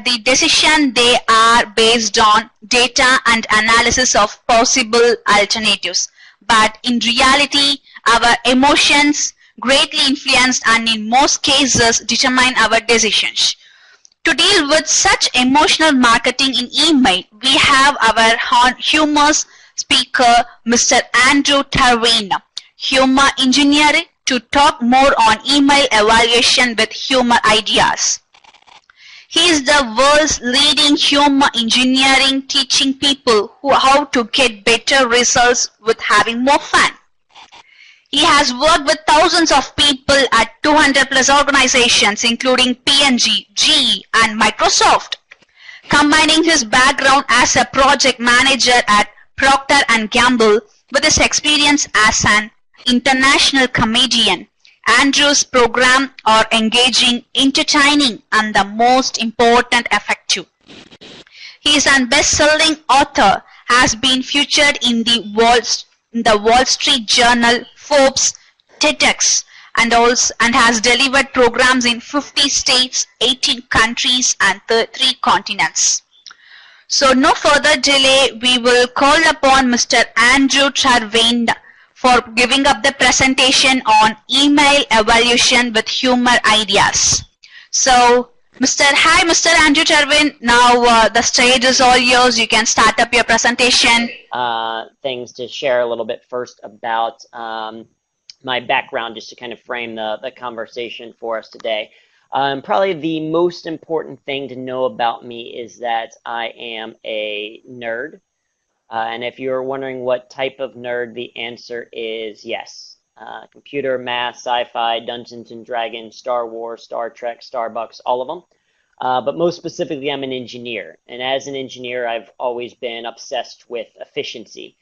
but the decision they are based on data and analysis of possible alternatives. But in reality, our emotions greatly influence and in most cases determine our decisions. To deal with such emotional marketing in email, we have our humorous speaker, Mr. Andrew Tarvin, humor engineer, to talk more on email evaluation with humor ideas. He is the world's leading humor engineering, teaching people how to get better results with having more fun. He has worked with thousands of people at 200 plus organizations including P&G, GE and Microsoft. Combining his background as a project manager at Procter Gamble with his experience as an international comedian, Andrew's programs are engaging, entertaining and the most important, effective. He is a best-selling author, has been featured in the Wall Street Journal, Forbes, TEDx, and has delivered programs in 50 states, 18 countries, and 3 continents. So, no further delay, we will call upon Mr. Andrew Tarvin for giving up the presentation on email evaluation with humor ideas. So, Hi, Mr. Andrew Tarvin. Now the stage is all yours. You can start up your presentation. Things to share a little bit first about my background, just to kind of frame the conversation for us today. Probably the most important thing to know about me is that I am a nerd. And if you're wondering what type of nerd, the answer is yes. Computer, math, sci-fi, Dungeons and Dragons, Star Wars, Star Trek, Starbucks, all of them. But most specifically, I'm an engineer. And as an engineer, I've always been obsessed with efficiency,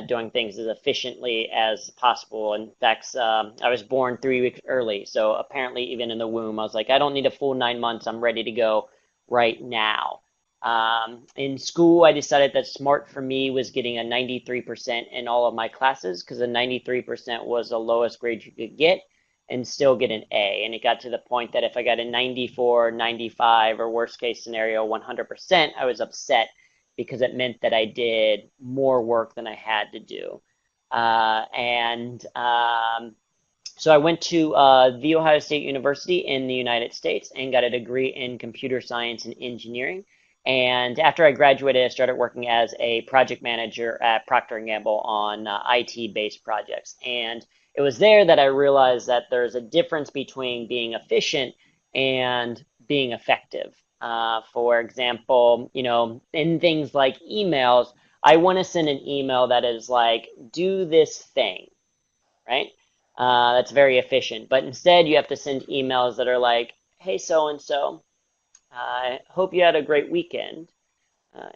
doing things as efficiently as possible. In fact, I was born 3 weeks early. So apparently, even in the womb, I was like, I don't need a full 9 months. I'm ready to go right now. In school, I decided that smart for me was getting a 93% in all of my classes, because a 93% was the lowest grade you could get and still get an A. And it got to the point that if I got a 94, 95, or worst case scenario, 100%, I was upset because it meant that I did more work than I had to do. So I went to The Ohio State University in the United States and got a degree in computer science and engineering. And after I graduated, I started working as a project manager at Procter Gamble on IT-based projects. And it was there that I realized that there's a difference between being efficient and being effective. For example, in things like emails, I want to send an email that is like, do this thing, right? That's very efficient. But instead, you have to send emails that are like, hey, so-and-so, I hope you had a great weekend.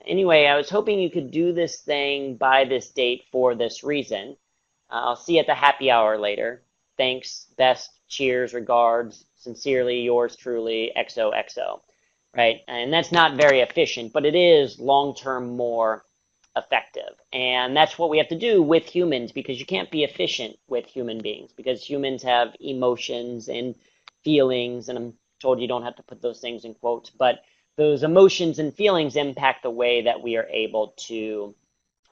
Anyway, I was hoping you could do this thing by this date for this reason. I'll see you at the happy hour later. Thanks, best, cheers, regards, sincerely, yours truly, XOXO. Right? And that's not very efficient, but it is long-term more effective. And that's what we have to do with humans, because you can't be efficient with human beings, because humans have emotions and feelings, and I'm told you don't have to put those things in quotes, but those emotions and feelings impact the way that we are able to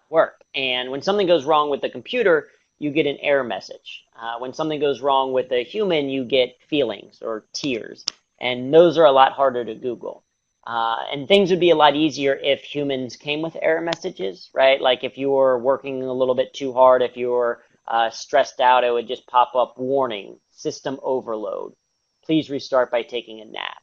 work. And when something goes wrong with the computer, you get an error message. When something goes wrong with a human, you get feelings or tears. And those are a lot harder to Google. And things would be a lot easier if humans came with error messages, right? Like if you were working a little bit too hard, if you were stressed out, it would just pop up, warning, system overload. Please restart by taking a nap.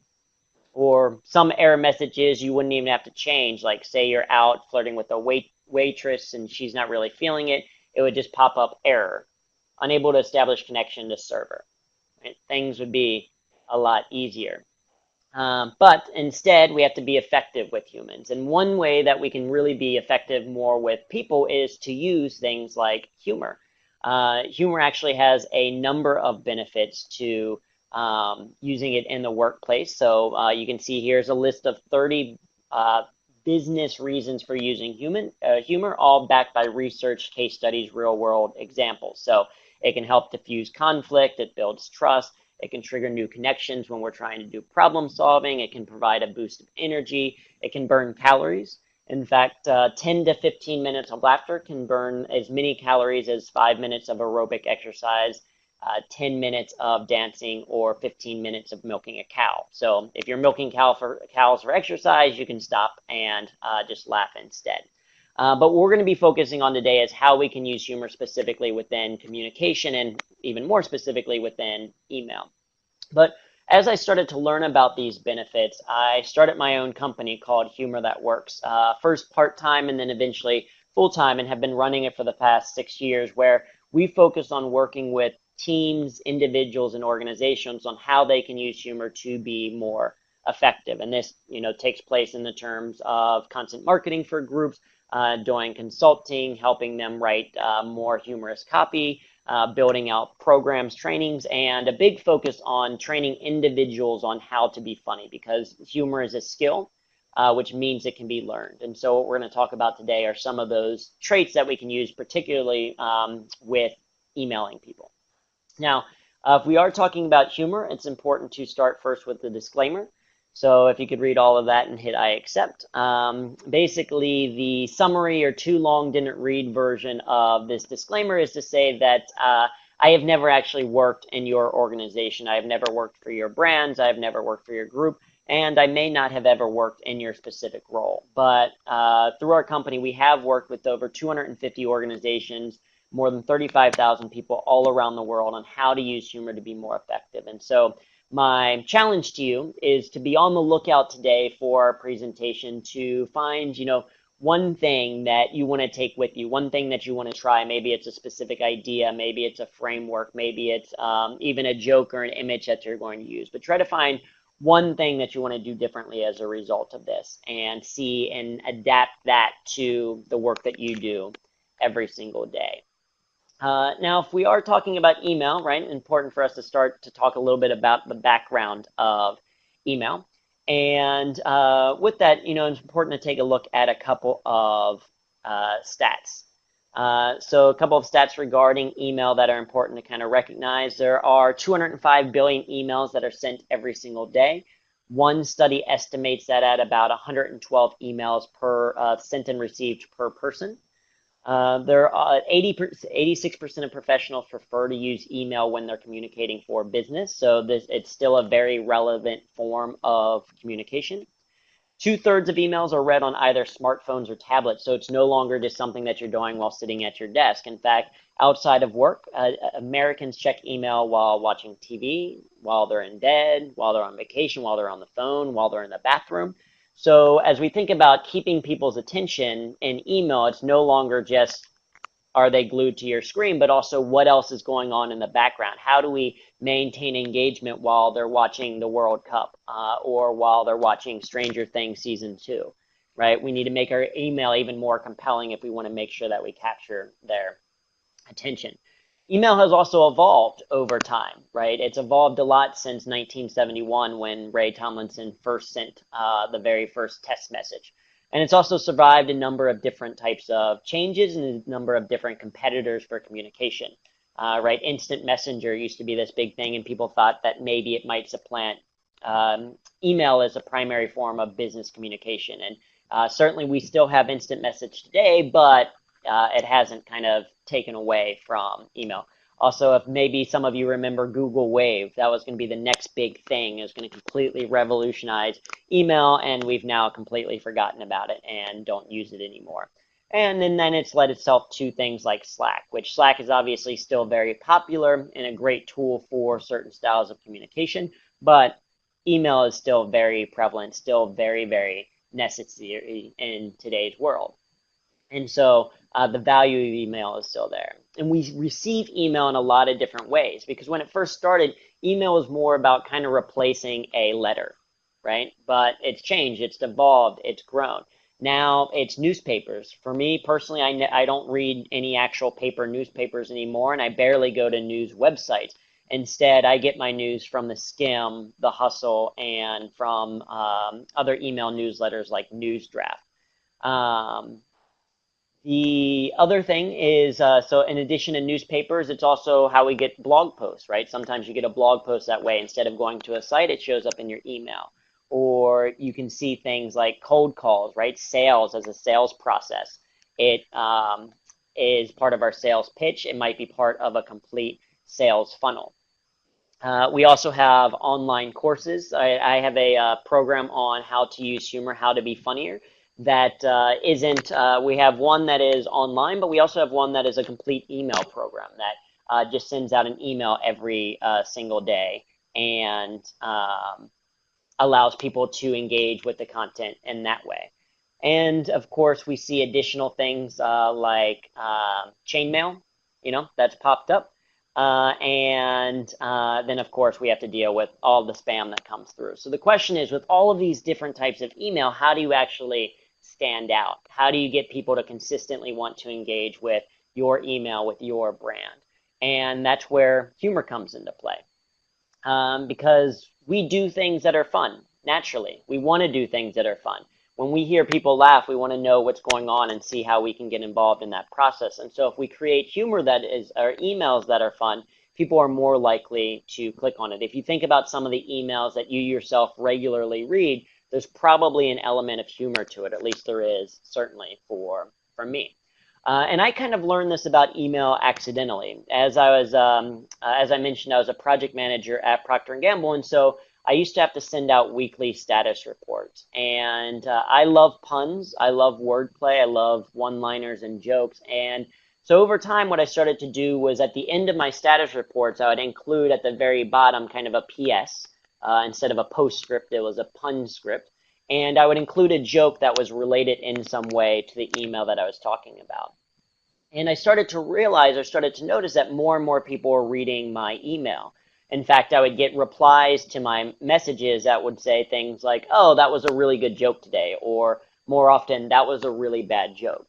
Or some error messages you wouldn't even have to change, like say you're out flirting with a waitress and she's not really feeling it, it would just pop up error, unable to establish connection to server. Right? Things would be a lot easier. But instead, we have to be effective with humans. And one way that we can really be effective more with people is to use things like humor. Humor actually has a number of benefits to using it in the workplace. So you can see here's a list of 30 business reasons for using humor, all backed by research, case studies, real world examples. So it can help diffuse conflict, it builds trust, It can trigger new connections when we're trying to do problem solving. It can provide a boost of energy. It can burn calories. In fact, 10 to 15 minutes of laughter can burn as many calories as 5 minutes of aerobic exercise, 10 minutes of dancing, or 15 minutes of milking a cow. So if you're milking cows for exercise, you can stop and just laugh instead. But what we're going to be focusing on today is how we can use humor specifically within communication and even more specifically within email. But as I started to learn about these benefits, I started my own company called Humor That Works, first part-time and then eventually full-time, and have been running it for the past 6 years, where we focus on working with teams, individuals, and organizations on how they can use humor to be more effective. And this, takes place in the terms of content marketing for groups, doing consulting, helping them write more humorous copy, building out programs, trainings, and a big focus on training individuals on how to be funny, because humor is a skill, which means it can be learned. And so what we're going to talk about today are some of those traits that we can use, particularly with emailing people. Now, if we are talking about humor, it's important to start first with the disclaimer. So if you could read all of that and hit I accept. Basically, the summary or too long didn't read version of this disclaimer is to say that I have never actually worked in your organization. I have never worked for your brands. I have never worked for your group. And I may not have ever worked in your specific role. But through our company, we have worked with over 250 organizations, more than 35,000 people all around the world on how to use humor to be more effective. And so my challenge to you is to be on the lookout today for our presentation to find, one thing that you want to take with you, one thing that you want to try. Maybe it's a specific idea, maybe it's a framework, maybe it's even a joke or an image that you're going to use. But try to find one thing that you want to do differently as a result of this, and see and adapt that to the work that you do every single day. Now, if we are talking about email, right, important for us to start to talk a little bit about the background of email. And with that, it's important to take a look at a couple of stats. So a couple of stats regarding email that are important to kind of recognize. There are 205 billion emails that are sent every single day. One study estimates that at about 112 emails per sent and received per person. There are 86% of professionals prefer to use email when they're communicating for business. So it's still a very relevant form of communication. 2/3 of emails are read on either smartphones or tablets. So it's no longer just something that you're doing while sitting at your desk. In fact, outside of work, Americans check email while watching TV, while they're in bed, while they're on vacation, while they're on the phone, while they're in the bathroom. So as we think about keeping people's attention in email, it's no longer just are they glued to your screen, but also what else is going on in the background? How do we maintain engagement while they're watching the World Cup or while they're watching Stranger Things Season 2, right? We need to make our email even more compelling if we want to make sure that we capture their attention. Email has also evolved over time, right? It's evolved a lot since 1971 when Ray Tomlinson first sent the very first test message. And it's also survived a number of different types of changes and a number of different competitors for communication, right? Instant Messenger used to be this big thing, and people thought that maybe it might supplant email as a primary form of business communication. And certainly we still have instant message today, but it hasn't kind of taken away from email. Also, if maybe some of you remember Google Wave, that was going to be the next big thing. It was going to completely revolutionize email, and we've now completely forgotten about it and don't use it anymore. And then it's led itself to things like Slack, which Slack is obviously still very popular and a great tool for certain styles of communication, but email is still very prevalent, still very, very necessary in today's world. And so the value of email is still there. And we receive email in a lot of different ways, because when it first started, email was more about kind of replacing a letter, right? But it's changed, it's evolved, it's grown. Now it's newspapers. For me personally, I don't read any actual paper newspapers anymore, and I barely go to news websites. Instead, I get my news from the Skim, the Hustle, and from other email newsletters like Newsdraft. The other thing is, so in addition to newspapers, it's also how we get blog posts, right? Sometimes you get a blog post that way. Instead of going to a site, it shows up in your email. Or you can see things like cold calls, right? Sales as a sales process. It is part of our sales pitch. It might be part of a complete sales funnel. We also have online courses. I have a program on how to use humor, how to be funnier. That isn't, we have one that is online, but we also have one that is a complete email program that just sends out an email every single day and allows people to engage with the content in that way. And of course, we see additional things like chainmail, that's popped up. And then, of course, we have to deal with all the spam that comes through. So the question is, with all of these different types of email, how do you actually stand out? How do you get people to consistently want to engage with your email, with your brand? And that's where humor comes into play. Because we do things that are fun, naturally. We want to do things that are fun. When we hear people laugh, we want to know what's going on and see how we can get involved in that process. And so if we create humor that is, or emails that are fun, people are more likely to click on it. If you think about some of the emails that you yourself regularly read, there's probably an element of humor to it. At least there is, certainly for me. And I kind of learned this about email accidentally. As I mentioned, I was a project manager at Procter Gamble, and so I used to have to send out weekly status reports. And I love puns, I love wordplay, I love one-liners and jokes. And so over time, what I started to do was at the end of my status reports, I would include at the very bottom kind of a PS. Instead of a postscript, it was a pun script. And I would include a joke that was related in some way to the email that I was talking about. And I started to realize, or started to notice that more and more people were reading my email. In fact, I would get replies to my messages that would say things like, oh, that was a really good joke today, or more often, that was a really bad joke.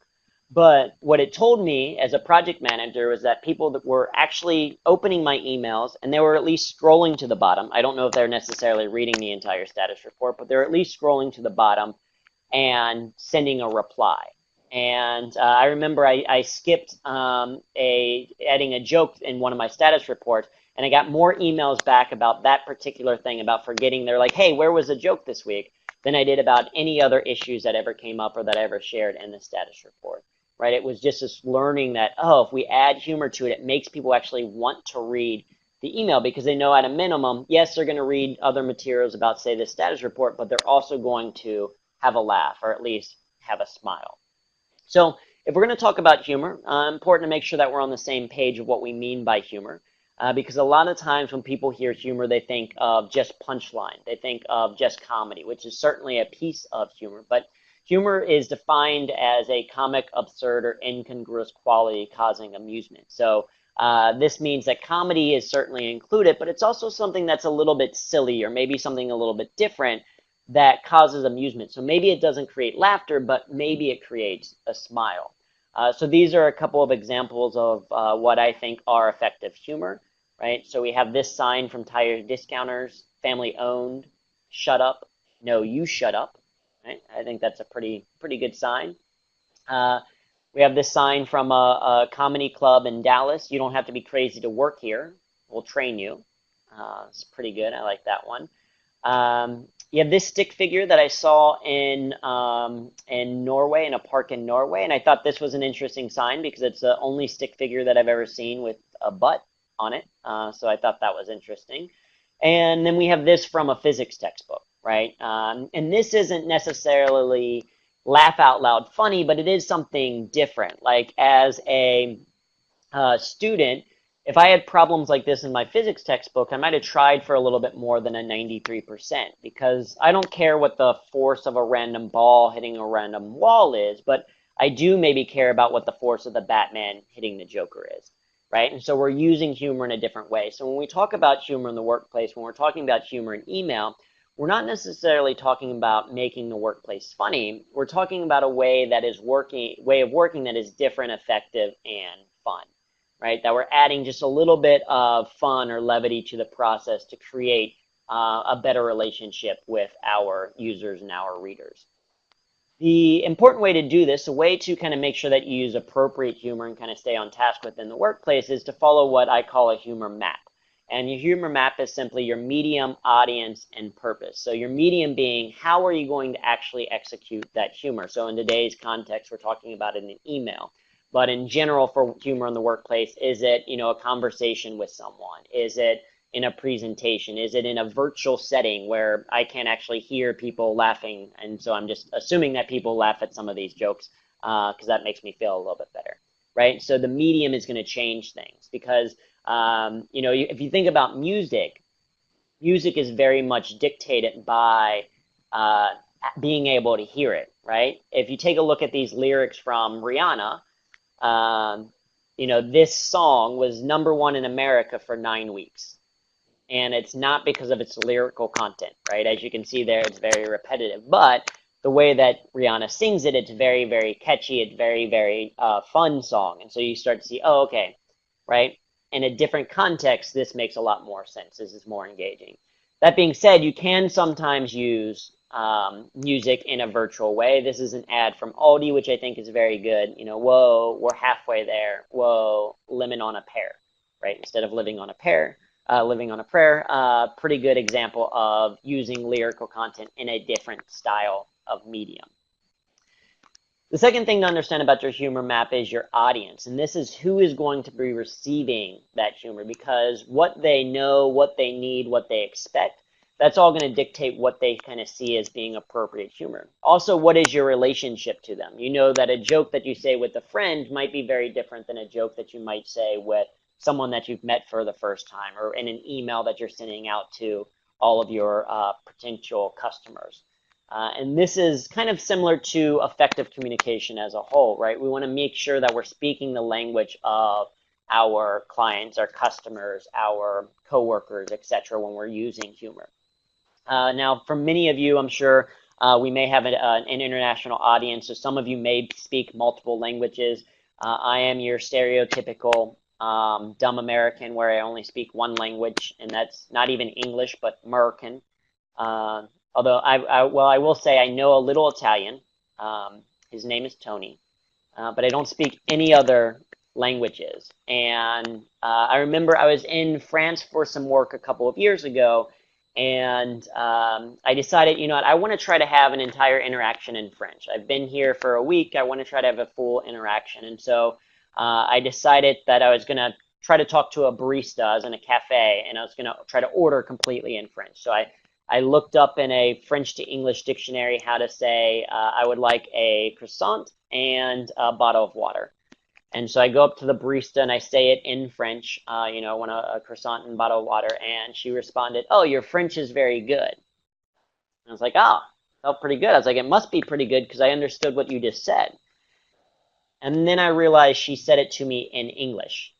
But what it told me as a project manager was that people that were actually opening my emails, and they were at least scrolling to the bottom. I don't know if they're necessarily reading the entire status report, but they're at least scrolling to the bottom and sending a reply. And I remember I skipped adding a joke in one of my status reports, and I got more emails back about that particular thing, about forgetting. They're like, hey, where was the joke this week? Than I did about any other issues that ever came up or that I ever shared in the status report. Right? It was just this learning that, oh, if we add humor to it, it makes people actually want to read the email because they know at a minimum, yes, they're going to read other materials about, say, the status report, but they're also going to have a laugh or at least have a smile. So if we're going to talk about humor, important to make sure that we're on the same page of what we mean by humor. Because a lot of times when people hear humor, they think of just punchline. They think of just comedy, which is certainly a piece of humor. But humor is defined as a comic, absurd, or incongruous quality causing amusement. So this means that comedy is certainly included, but it's also something that's a little bit silly or maybe something a little bit different that causes amusement. So maybe it doesn't create laughter, but maybe it creates a smile. So these are a couple of examples of what I think are effective humor, right? So we have this sign from tire discounters, family owned, shut up, no, you shut up. Right? I think that's a pretty good sign. We have this sign from a comedy club in Dallas. You don't have to be crazy to work here. We'll train you. It's pretty good. I like that one. You have this stick figure that I saw in Norway, in a park in Norway, and I thought this was an interesting sign because it's the only stick figure that I've ever seen with a butt on it. So I thought that was interesting. And then we have this from a physics textbook. Right? And this isn't necessarily laugh out loud funny, but it is something different. Like as a student, if I had problems like this in my physics textbook, I might have tried for a little bit more than a 93% because I don't care what the force of a random ball hitting a random wall is, but I do maybe care about what the force of the Batman hitting the Joker is. Right? And so we're using humor in a different way. So when we talk about humor in the workplace, when we're talking about humor in email, we're not necessarily talking about making the workplace funny. We're talking about a way of working that is different, effective, and fun, right? That we're adding just a little bit of fun or levity to the process to create a better relationship with our users and our readers. The important way to do this, a way to kind of make sure that you use appropriate humor and kind of stay on task within the workplace, is to follow what I call a humor map. And your humor map is simply your medium, audience, and purpose. So your medium being, how are you going to actually execute that humor? So in today's context, we're talking about it in an email. But in general, for humor in the workplace, is it, a conversation with someone? Is it in a presentation? Is it in a virtual setting where I can't actually hear people laughing? And so I'm just assuming that people laugh at some of these jokes because that makes me feel a little bit better, right? So the medium is going to change things because if you think about music, music is very much dictated by being able to hear it, right? If you take a look at these lyrics from Rihanna, this song was #1 in America for 9 weeks. And it's not because of its lyrical content, right? As you can see there, it's very repetitive. But the way that Rihanna sings it, it's very, very catchy. It's very, very fun song. And so you start to see, oh, okay, right? In a different context, this makes a lot more sense. This is more engaging. That being said, you can sometimes use music in a virtual way. This is an ad from Aldi, which I think is very good. Whoa, we're halfway there. Whoa, lemon on a pear, right? Instead of living on a prayer. Pretty good example of using lyrical content in a different style of medium. The second thing to understand about your humor map is your audience, and this is who is going to be receiving that humor, because what they know, what they need, what they expect, that's all going to dictate what they kind of see as being appropriate humor. Also, what is your relationship to them? You know that a joke that you say with a friend might be very different than a joke that you might say with someone that you've met for the first time, or in an email that you're sending out to all of your potential customers. And this is kind of similar to effective communication as a whole, right? We want to make sure that we're speaking the language of our clients, our customers, our coworkers, etc. when we're using humor. Now, for many of you, I'm sure we may have an international audience, so some of you may speak multiple languages. I am your stereotypical dumb American where I only speak one language, and that's not even English, but American. Although I will say I know a little Italian. His name is Tony, but I don't speak any other languages. And I remember I was in France for some work a couple of years ago, and I decided, I want to try to have an entire interaction in French. I've been here for a week. I want to try to have a full interaction, and so I decided that I was going to try to talk to a barista. I was in a cafe, and I was going to try to order completely in French. So I looked up in a French to English dictionary how to say I would like a croissant and a bottle of water. And so I go up to the barista and I say it in French, I want a croissant and a bottle of water. And she responded, "Oh, your French is very good." And I was like, "Oh, felt pretty good." I was like, "It must be pretty good because I understood what you just said." And then I realized she said it to me in English,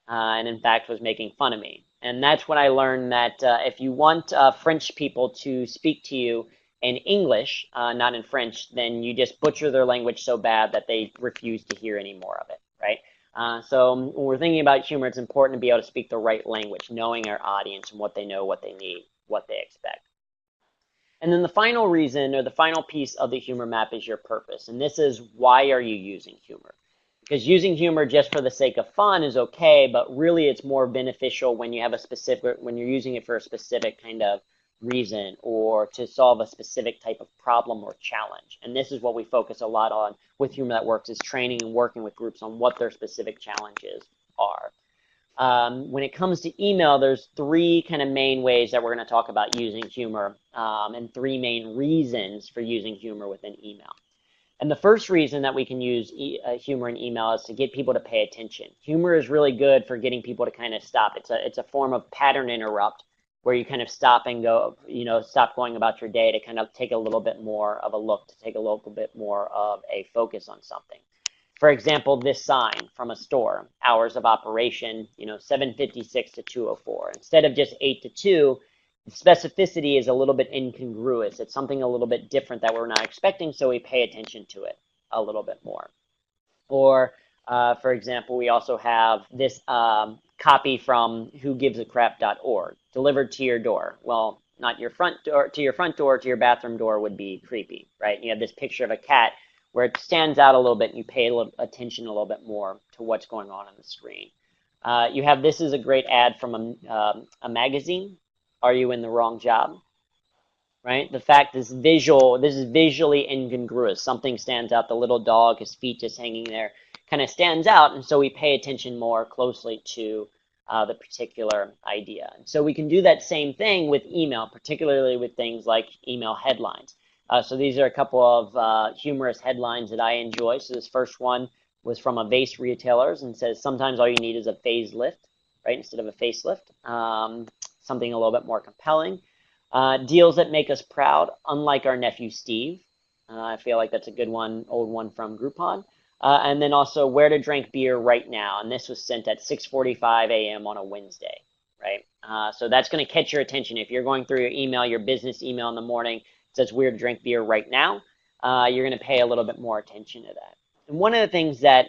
and in fact was making fun of me. And that's when I learned that if you want French people to speak to you in English, not in French, then you just butcher their language so bad that they refuse to hear any more of it, right? So when we're thinking about humor, it's important to be able to speak the right language, knowing our audience and what they know, what they need, what they expect. And then the final reason, or the final piece of the humor map, is your purpose. And this is, why are you using humor? Because using humor just for the sake of fun is okay, but really it's more beneficial when you have when you're using it for a specific kind of reason or to solve a specific type of problem or challenge. And this is what we focus a lot on with Humor That Works, is training and working with groups on what their specific challenges are. When it comes to email, there's three kind of main ways that we're going to talk about using humor, and three main reasons for using humor within email. And the first reason that we can use humor in email is to get people to pay attention. Humor is really good for getting people to kind of stop. It's a form of pattern interrupt, where you kind of stop and go, stop going about your day to kind of take a little bit more of a look, to take a little bit more of a focus on something. For example, this sign from a store, hours of operation, 7:56 to 2:04. Instead of just 8 to 2, specificity is a little bit incongruous. It's something a little bit different that we're not expecting, so we pay attention to it a little bit more. Or, for example, we also have this copy from whogivesacrap.org, delivered to your door. Well, not your front door to your front door to your bathroom door would be creepy, right? You have this picture of a cat where it stands out a little bit and you pay attention a little bit more to what's going on the screen. You have this is a great ad from a magazine. Are you in the wrong job? Right? The fact this is visually incongruous. Something stands out. The little dog, his feet just hanging there, kind of stands out, and so we pay attention more closely to the particular idea. And so we can do that same thing with email, particularly with things like email headlines. So these are a couple of humorous headlines that I enjoy. So this first one was from a vase retailers and says, sometimes all you need is a phase lift, right, instead of a facelift. Something a little bit more compelling. Deals that make us proud, unlike our nephew Steve. I feel like that's a good one, old one from Groupon. And then also where to drink beer right now. And this was sent at 6:45 a.m. on a Wednesday, right? So that's going to catch your attention. If you're going through your email, your business email in the morning, it says where to drink beer right now, you're going to pay a little bit more attention to that. And one of the things that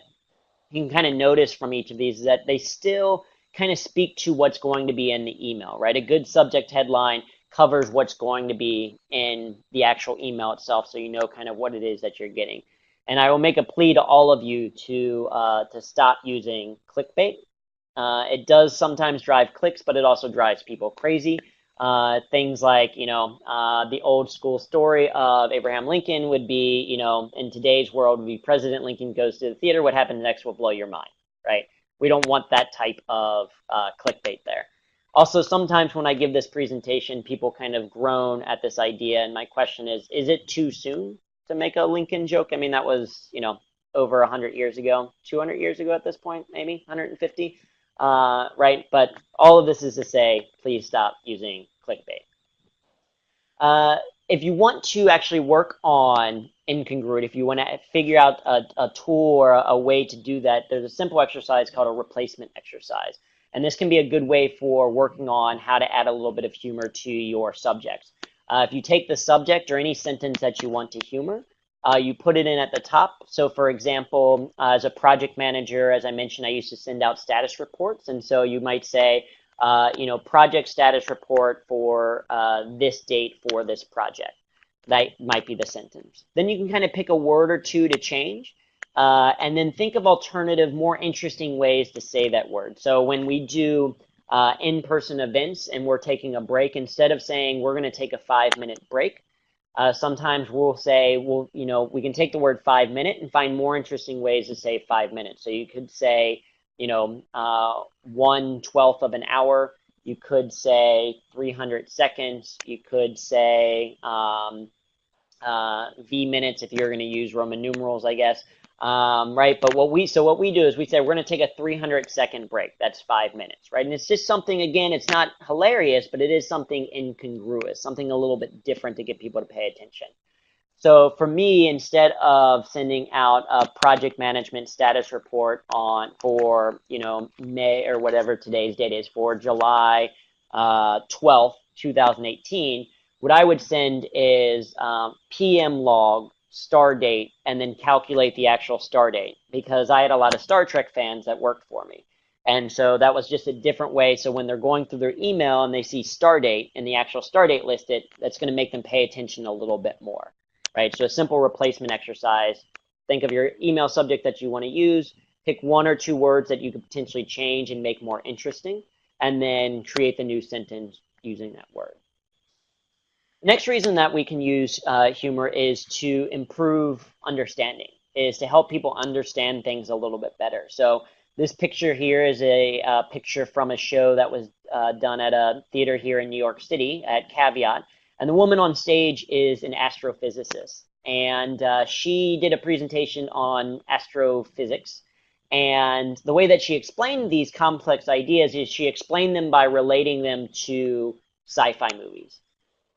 you can kind of notice from each of these is that they still kind of speak to what's going to be in the email, right? A good subject headline covers what's going to be in the actual email itself, so you know kind of what it is that you're getting. And I will make a plea to all of you to stop using clickbait. It does sometimes drive clicks, but it also drives people crazy. Things like, the old school story of Abraham Lincoln would be, in today's world would be President Lincoln goes to the theater. What happens next will blow your mind, right? We don't want that type of clickbait there. Also, sometimes when I give this presentation, people kind of groan at this idea. And my question is it too soon to make a Lincoln joke? I mean, that was, over 100 years ago, 200 years ago at this point, maybe 150, right? But all of this is to say, please stop using clickbait. If you want to actually work on incongruity, if you want to figure out a tool or a way to do that, there's a simple exercise called a replacement exercise. And this can be a good way for working on how to add a little bit of humor to your subjects. If you take the subject or any sentence that you want to humor, you put it in at the top. So for example, as a project manager, as I mentioned, I used to send out status reports. And so you might say, project status report for this date for this project. That might be the sentence. Then you can kind of pick a word or two to change. And then think of alternative, more interesting ways to say that word. So when we do in-person events and we're taking a break, instead of saying we're going to take a 5-minute break, sometimes we'll say, we can take the word 5-minute and find more interesting ways to say 5 minutes. So you could say, 1/12 of an hour. You could say 300 seconds. You could say V minutes if you're going to use Roman numerals, I guess. Right, but what we do is we say we're going to take a 300-second break. That's 5 minutes, right? And it's just something, again, it's not hilarious, but it is something incongruous, something a little bit different to get people to pay attention. So for me, instead of sending out a project management status report for May or whatever today's date is, for July 12th, 2018, what I would send is PM log, star date, and then calculate the actual star date, because I had a lot of Star Trek fans that worked for me. And so that was just a different way. So when they're going through their email and they see star date and the actual star date listed, that's going to make them pay attention a little bit more, right? So a simple replacement exercise. Think of your email subject that you want to use, pick 1 or 2 words that you could potentially change and make more interesting, and then create the new sentence using that word. Next reason that we can use humor is to improve understanding, is to help people understand things a little bit better. So this picture here is a picture from a show that was done at a theater here in New York City at Caveat. And the woman on stage is an astrophysicist. And she did a presentation on astrophysics. And the way that she explained these complex ideas is she explained them by relating them to sci-fi movies.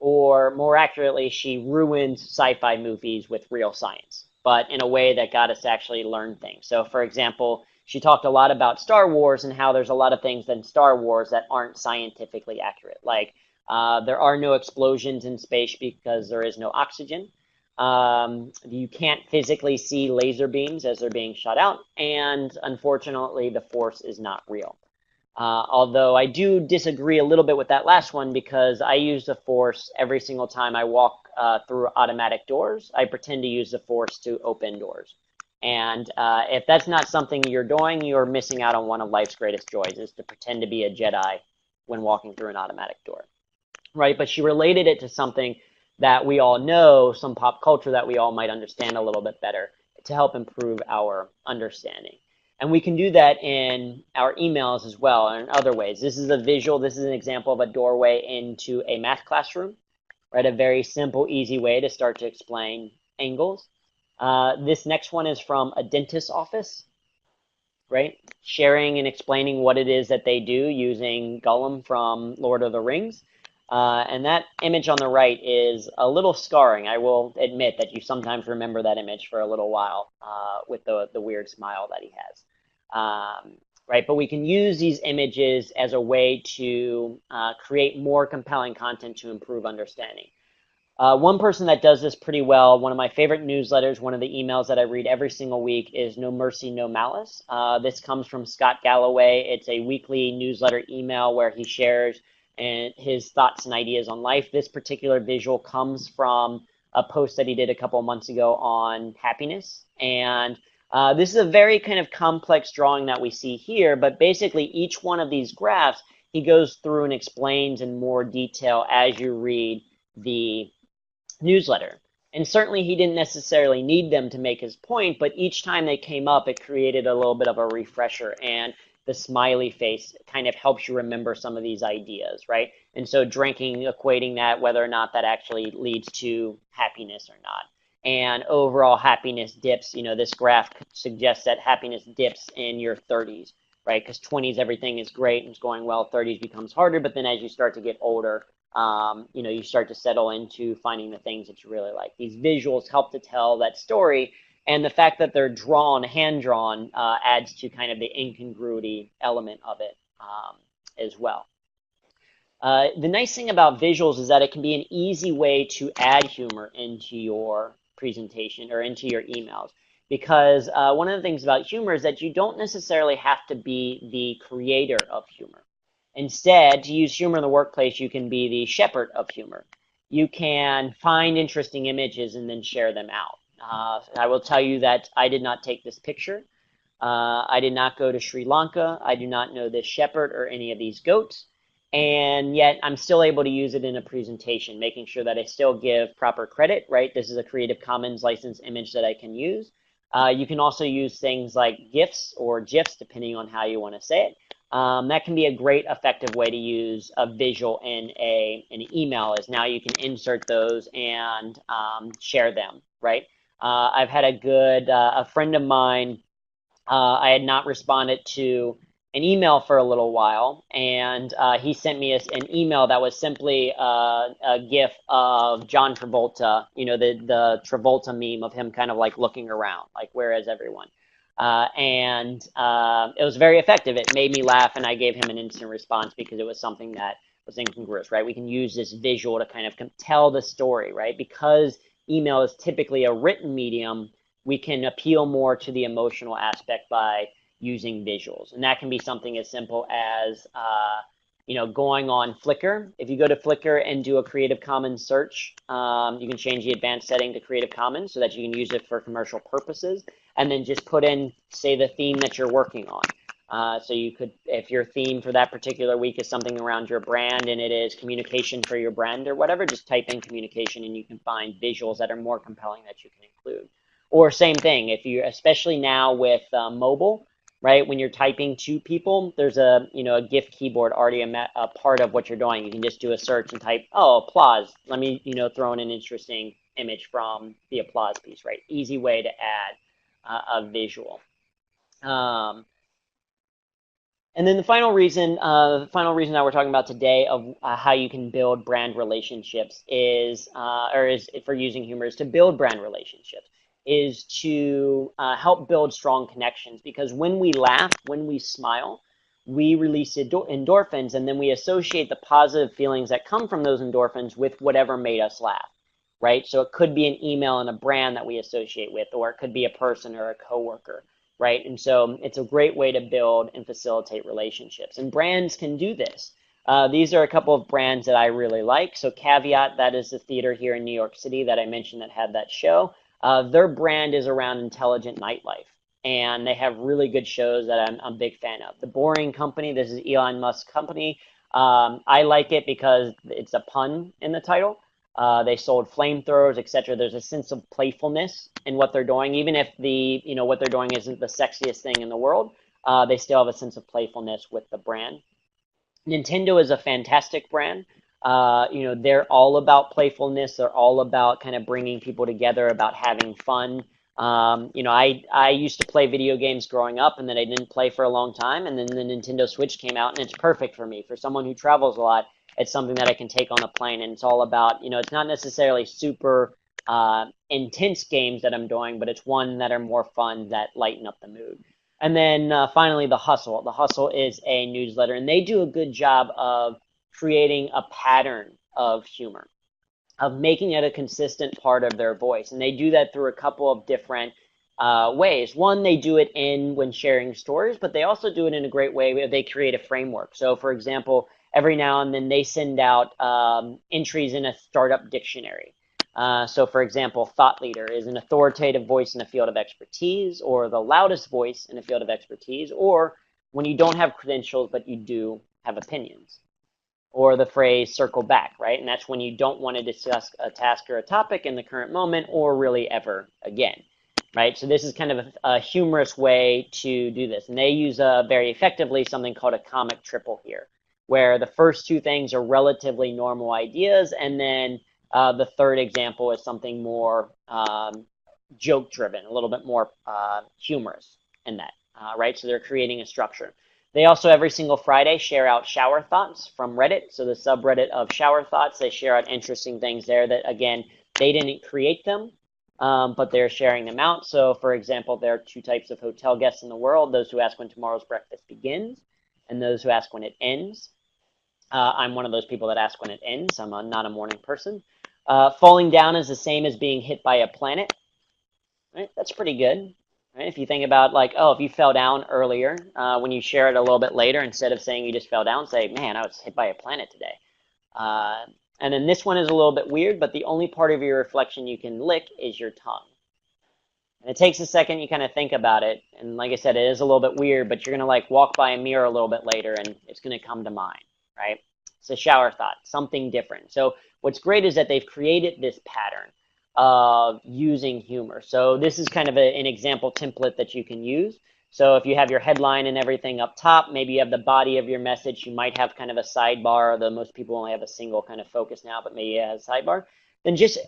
Or more accurately, she ruined sci-fi movies with real science, but in a way that got us to actually learn things. So for example, she talked a lot about Star Wars and how there's a lot of things in Star Wars that aren't scientifically accurate. Like there are no explosions in space because there is no oxygen. You can't physically see laser beams as they're being shot out. And unfortunately, the Force is not real. Although I do disagree a little bit with that last one, because I use the force every single time I walk through automatic doors. I pretend to use the force to open doors. And if that's not something you're doing, you're missing out on one of life's greatest joys, is to pretend to be a Jedi when walking through an automatic door, right? But she related it to something that we all know, some pop culture that we all might understand a little bit better, to help improve our understanding. And we can do that in our emails as well, and in other ways. This is a visual. This is an example of a doorway into a math classroom, right? A very simple, easy way to start to explain angles. This next one is from a dentist's office, right? Sharing and explaining what it is that they do using Gollum from Lord of the Rings. And that image on the right is a little scarring. I will admit that you sometimes remember that image for a little while with the weird smile that he has. Right, but we can use these images as a way to create more compelling content to improve understanding. One person that does this pretty well, one of my favorite newsletters, one of the emails that I read every single week, is No Mercy, No Malice. This comes from Scott Galloway. It's a weekly newsletter email where he shares his thoughts and ideas on life. This particular visual comes from a post that he did a couple of months ago on happiness. And this is a very kind of complex drawing that we see here, but basically each one of these graphs, he goes through and explains in more detail as you read the newsletter. And certainly he didn't necessarily need them to make his point, but each time they came up, it created a little bit of a refresher, and the smiley face kind of helps you remember some of these ideas, right? And so drinking, equating that, whether or not that actually leads to happiness or not. And overall happiness dips, this graph suggests that happiness dips in your 30s, right? Because 20s, everything is great and it's going well. 30s becomes harder, but then as you start to get older, you start to settle into finding the things that you really like. These visuals help to tell that story, and the fact that they're drawn, hand-drawn, adds to kind of the incongruity element of it as well. The nice thing about visuals is that it can be an easy way to add humor into your presentation or into your emails, because one of the things about humor is that you don't necessarily have to be the creator of humor. Instead, to use humor in the workplace, you can be the shepherd of humor. You can find interesting images and then share them out. I will tell you that I did not take this picture. I did not go to Sri Lanka. I do not know this shepherd or any of these goats. And yet I'm still able to use it in a presentation, making sure that I still give proper credit, right? This is a Creative Commons licensed image that I can use. You can also use things like GIFs or GIFs, depending on how you want to say it. That can be a great effective way to use a visual in an email, is now you can insert those and share them, right? I've had a friend of mine, I had not responded to an email for a little while, and he sent me an email that was simply a GIF of John Travolta, the Travolta meme of him kind of like looking around, like, where is everyone? And it was very effective. It made me laugh, and I gave him an instant response because it was something that was incongruous, right? We can use this visual to kind of tell the story, right? Because email is typically a written medium, we can appeal more to the emotional aspect by using visuals. And that can be something as simple as, going on Flickr. If you go to Flickr and do a Creative Commons search, you can change the advanced setting to Creative Commons so that you can use it for commercial purposes, and then just put in, say, the theme that you're working on. So you could, if your theme for that particular week is something around your brand and it is communication for your brand or whatever, just type in communication and you can find visuals that are more compelling that you can include. Or same thing, if you, especially now with mobile, right? When you're typing to people, there's a GIF keyboard already a part of what you're doing. You can just do a search and type, oh, applause. Let me, throw in an interesting image from the applause piece, right? Easy way to add a visual. And then the final reason that we're talking about today of how you can build brand relationships is for using humor, is to build brand relationships, is to help build strong connections. Because when we laugh, when we smile, we release endorphins, and then we associate the positive feelings that come from those endorphins with whatever made us laugh, right? So it could be an email and a brand that we associate with, or it could be a person or a coworker. right? And so it's a great way to build and facilitate relationships. And brands can do this. These are a couple of brands that I really like. So Caveat, that is the theater here in New York City that I mentioned that had that show. Their brand is around intelligent nightlife, and they have really good shows that I'm a big fan of. The Boring Company, this is Elon Musk's company. I like it because it's a pun in the title. They sold flamethrowers, etc. There's a sense of playfulness in what they're doing, even if what they're doing isn't the sexiest thing in the world. They still have a sense of playfulness with the brand. Nintendo is a fantastic brand. They're all about playfulness. They're all about kind of bringing people together, about having fun. I used to play video games growing up, and then I didn't play for a long time, and then the Nintendo Switch came out, and it's perfect for me. For someone who travels a lot, it's something that I can take on the plane, and it's all about, it's not necessarily super intense games that I'm doing, but it's one that are more fun, that lighten up the mood. And then finally, The Hustle. The Hustle is a newsletter, and they do a good job of creating a pattern of humor, of making it a consistent part of their voice. And they do that through a couple of different ways. One, they do it when sharing stories, but they also do it in a great way where they create a framework. So for example, every now and then they send out entries in a startup dictionary. So for example, thought leader is an authoritative voice in a field of expertise, or the loudest voice in a field of expertise, or when you don't have credentials but you do have opinions. Or the phrase circle back, right? And that's when you don't want to discuss a task or a topic in the current moment or really ever again, right? So this is kind of a humorous way to do this. And they use very effectively something called a comic triple here, where the first two things are relatively normal ideas, and then the third example is something more joke driven, a little bit more humorous in that, right? So they're creating a structure. They also every single Friday share out shower thoughts from Reddit. So the subreddit of shower thoughts, they share out interesting things there that, again, they didn't create them, but they're sharing them out. So for example, there are two types of hotel guests in the world: those who ask when tomorrow's breakfast begins, and those who ask when it ends. I'm one of those people that ask when it ends. I'm not a morning person. Falling down is the same as being hit by a planet. Right? That's pretty good. Right? If you think about if you fell down earlier, when you share it a little bit later, instead of saying you just fell down, say, man, I was hit by a planet today. And then this one is a little bit weird, but the only part of your reflection you can lick is your tongue. And it takes a second, you kind of think about it. And like I said, it is a little bit weird, but you're going to walk by a mirror a little bit later and it's going to come to mind, right? It's a shower thought, something different. So what's great is that they've created this pattern of using humor. So this is kind of an example template that you can use. So if you have your headline and everything up top, maybe you have the body of your message, you might have kind of a sidebar, although most people only have a single kind of focus now, but maybe you have a sidebar. Then just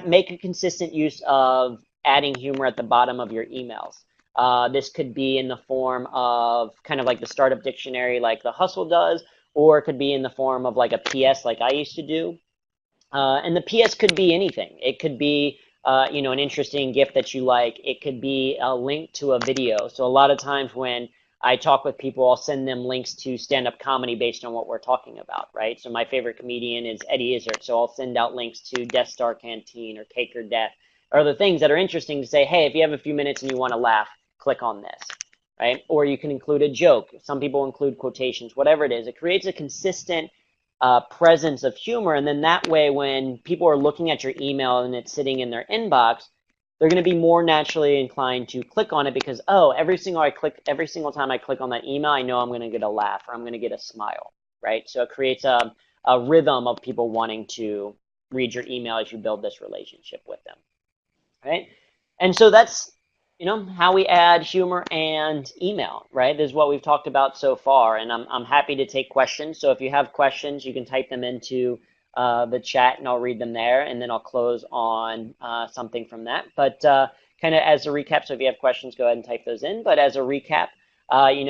make a consistent use of adding humor at the bottom of your emails. This could be in the form of kind of like the startup dictionary like The Hustle does, or it could be in the form of like a PS like I used to do. And the PS could be anything. It could be an interesting gift that you like. It could be a link to a video. So a lot of times when I talk with people, I'll send them links to stand-up comedy based on what we're talking about, right? So my favorite comedian is Eddie Izzard. So I'll send out links to Death Star Canteen or Cake or Death, or other things that are interesting to say, hey, if you have a few minutes and you want to laugh, click on this, right? Or you can include a joke. Some people include quotations, whatever it is. It creates a consistent presence of humor, and then that way when people are looking at your email and it's sitting in their inbox, they're going to be more naturally inclined to click on it because, oh, every single time I click on that email, I know I'm going to get a laugh or I'm going to get a smile, right? So it creates a rhythm of people wanting to read your email as you build this relationship with them, right? And so that's how we add humor and email, right? This is what we've talked about so far, and I'm happy to take questions. So if you have questions, you can type them into the chat, and I'll read them there, and then I'll close on something from that. But kind of as a recap, so if you have questions, go ahead and type those in. But as a recap,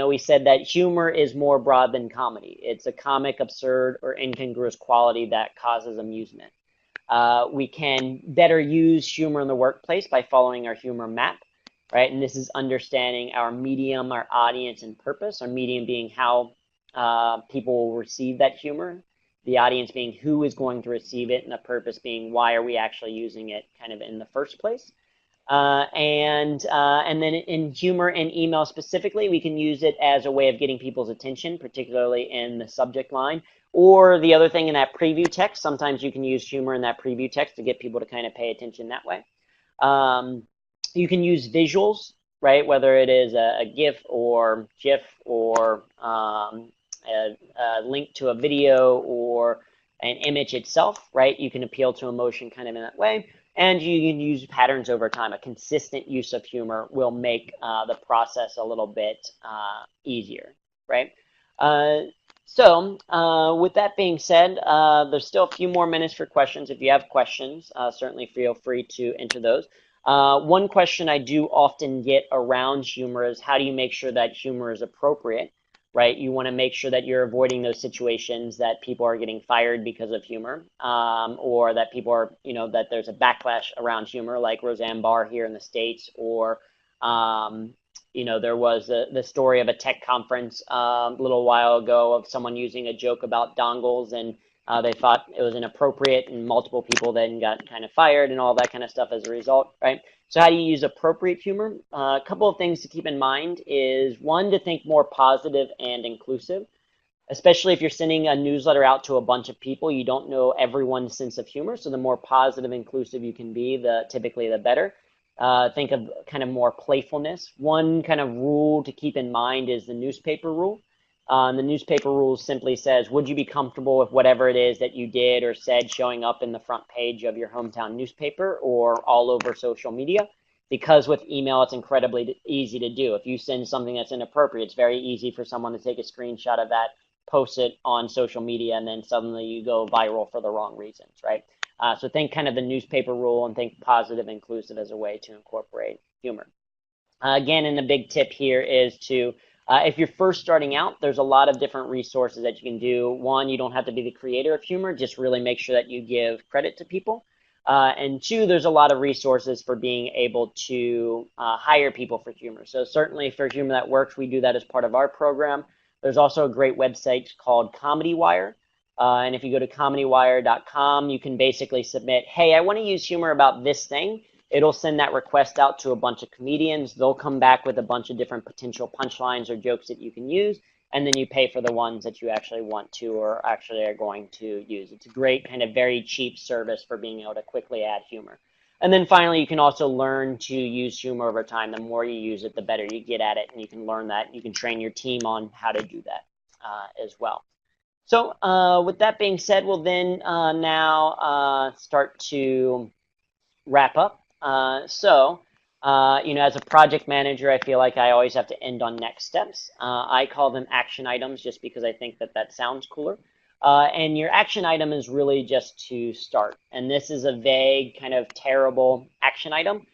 we said that humor is more broad than comedy. It's a comic, absurd, or incongruous quality that causes amusement. We can better use humor in the workplace by following our humor map. Right, and this is understanding our medium, our audience, and purpose. Our medium being how people will receive that humor, the audience being who is going to receive it, and the purpose being why are we actually using it kind of in the first place. And then in humor and email specifically, we can use it as a way of getting people's attention, particularly in the subject line. Or the other thing in that preview text, sometimes you can use humor in that preview text to get people to kind of pay attention that way. You can use visuals, right? Whether it is a GIF or GIF or a link to a video or an image itself, right? You can appeal to emotion kind of in that way. And you can use patterns over time. A consistent use of humor will make the process a little bit easier, right? With that being said, there's still a few more minutes for questions. If you have questions, certainly feel free to enter those. One question I do often get around humor is how do you make sure that humor is appropriate, right? You want to make sure that you're avoiding those situations that people are getting fired because of humor, or that people are, that there's a backlash around humor, like Roseanne Barr here in the States, or there was the story of a tech conference a little while ago of someone using a joke about dongles, and they thought it was inappropriate, and multiple people then got kind of fired and all that kind of stuff as a result, right? So how do you use appropriate humor? A couple of things to keep in mind is, one, to think more positive and inclusive, especially if you're sending a newsletter out to a bunch of people. You don't know everyone's sense of humor, so the more positive, inclusive you can be, typically the better. Think of kind of more playfulness. One kind of rule to keep in mind is the newspaper rule. The newspaper rule simply says, would you be comfortable with whatever it is that you did or said showing up in the front page of your hometown newspaper or all over social media? Because with email, it's incredibly easy to do. If you send something that's inappropriate, it's very easy for someone to take a screenshot of that, post it on social media, and then suddenly you go viral for the wrong reasons, right? So think kind of the newspaper rule and think positive, inclusive as a way to incorporate humor. Again, and the big tip here is to, if you're first starting out, there's a lot of different resources that you can do. One, you don't have to be the creator of humor, just really make sure that you give credit to people. And two, there's a lot of resources for being able to hire people for humor. So certainly for Humor That Works, we do that as part of our program. There's also a great website called Comedy Wire. And if you go to comedywire.com, you can basically submit, hey, I want to use humor about this thing. It'll send that request out to a bunch of comedians. They'll come back with a bunch of different potential punchlines or jokes that you can use, and then you pay for the ones that you actually want to or actually are going to use. It's a great kind of very cheap service for being able to quickly add humor. And then finally, you can also learn to use humor over time. The more you use it, the better you get at it, and you can learn that. You can train your team on how to do that as well. So with that being said, we'll then now start to wrap up. As a project manager, I feel like I always have to end on next steps. I call them action items just because I think that sounds cooler. And your action item is really just to start. And this is a vague, kind of terrible action item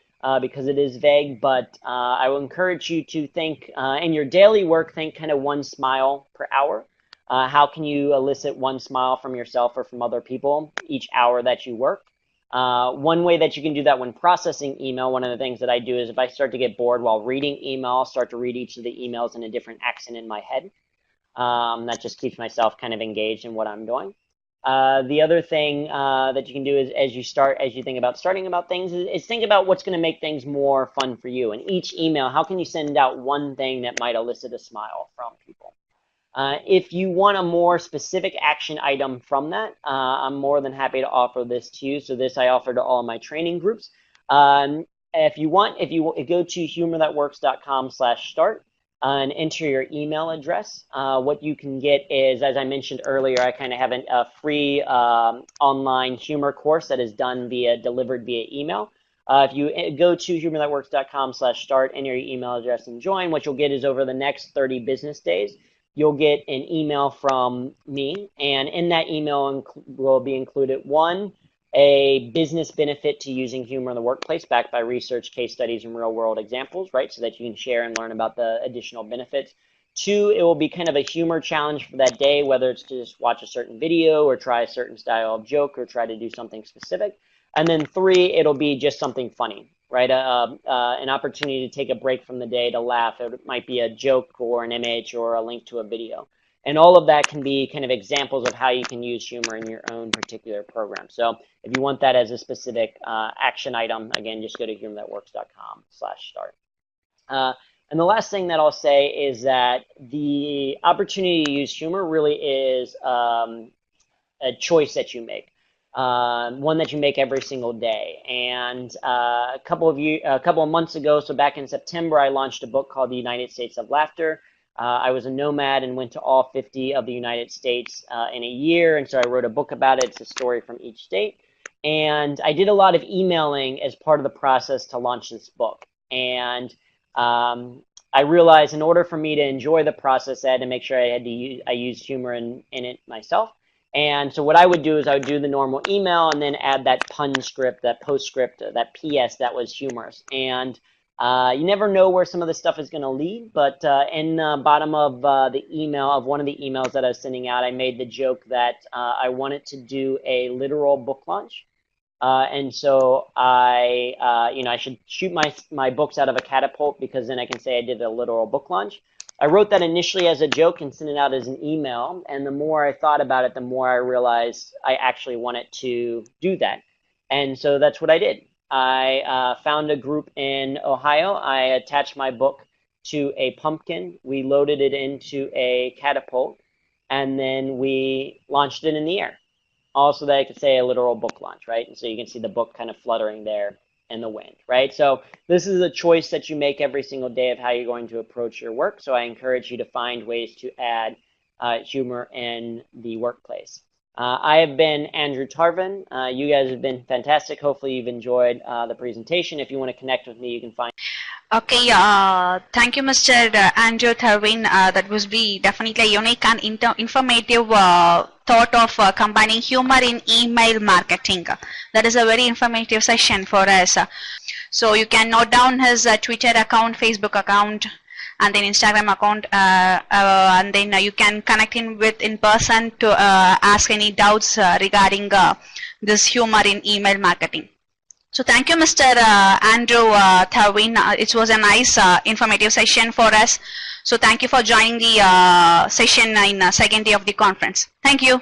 because it is vague, but I will encourage you to think in your daily work, think kind of 1 smile per hour. How can you elicit 1 smile from yourself or from other people each hour that you work? One way that you can do that when processing email, one of the things that I do is if I start to get bored while reading email, I'll start to read each of the emails in a different accent in my head. That just keeps myself kind of engaged in what I'm doing. The other thing that you can do is as you think about starting about things is think about what's going to make things more fun for you. And each email, how can you send out one thing that might elicit a smile from people? If you want a more specific action item from that, I'm more than happy to offer this to you. So this I offer to all of my training groups. If you go to humorthatworks.com/start and enter your email address, what you can get is, as I mentioned earlier, I kind of have a free online humor course that is delivered via email. If you go to humorthatworks.com/start, enter your email address and join, what you'll get is over the next 30 business days, you'll get an email from me, and in that email will be included, 1, a business benefit to using humor in the workplace backed by research, case studies, and real-world examples, right, so that you can share and learn about the additional benefits. 2, it will be kind of a humor challenge for that day, whether it's to just watch a certain video or try a certain style of joke or try to do something specific. And then 3, it'll be just something funny, right? An opportunity to take a break from the day to laugh. It might be a joke or an image or a link to a video. And all of that can be kind of examples of how you can use humor in your own particular program. So if you want that as a specific action item, again, just go to humorthatworks.com/start. And the last thing that I'll say is that the opportunity to use humor really is a choice that you make, one that you make every single day. And a couple of months ago, so back in September, I launched a book called The United States of Laughter. I was a nomad and went to all 50 of the United States in a year, and so I wrote a book about it. It's a story from each state. And I did a lot of emailing as part of the process to launch this book. And I realized in order for me to enjoy the process, I had to make sure I used humor in it myself. And so what I would do is I would do the normal email and then add that pun script, that postscript, that PS that was humorous. And you never know where some of this stuff is going to lead, but in the bottom of the email, of one of the emails that I was sending out, I made the joke that I wanted to do a literal book launch. And so I should shoot my books out of a catapult, because then I can say I did a literal book launch. I wrote that initially as a joke and sent it out as an email. And the more I thought about it, the more I realized I actually wanted to do that. And so that's what I did. I found a group in Ohio. I attached my book to a pumpkin. We loaded it into a catapult, and then we launched it in the air. Also, that I could say a literal book launch, right? And so you can see the book kind of fluttering there in the wind, right? So this is a choice that you make every single day of how you're going to approach your work. So I encourage you to find ways to add humor in the workplace. I have been Andrew Tarvin. You guys have been fantastic. Hopefully you've enjoyed the presentation. If you want to connect with me, you can find. Okay, thank you, Mr. Andrew Tarvin. That was definitely a unique and informative thought of combining humor in email marketing. That is a very informative session for us. So you can note down his Twitter account, Facebook account, and then Instagram account, and then you can connect in person to ask any doubts regarding this humor in email marketing. So thank you, Mr. Andrew Tarvin. It was a nice informative session for us. So thank you for joining the session in the second day of the conference. Thank you.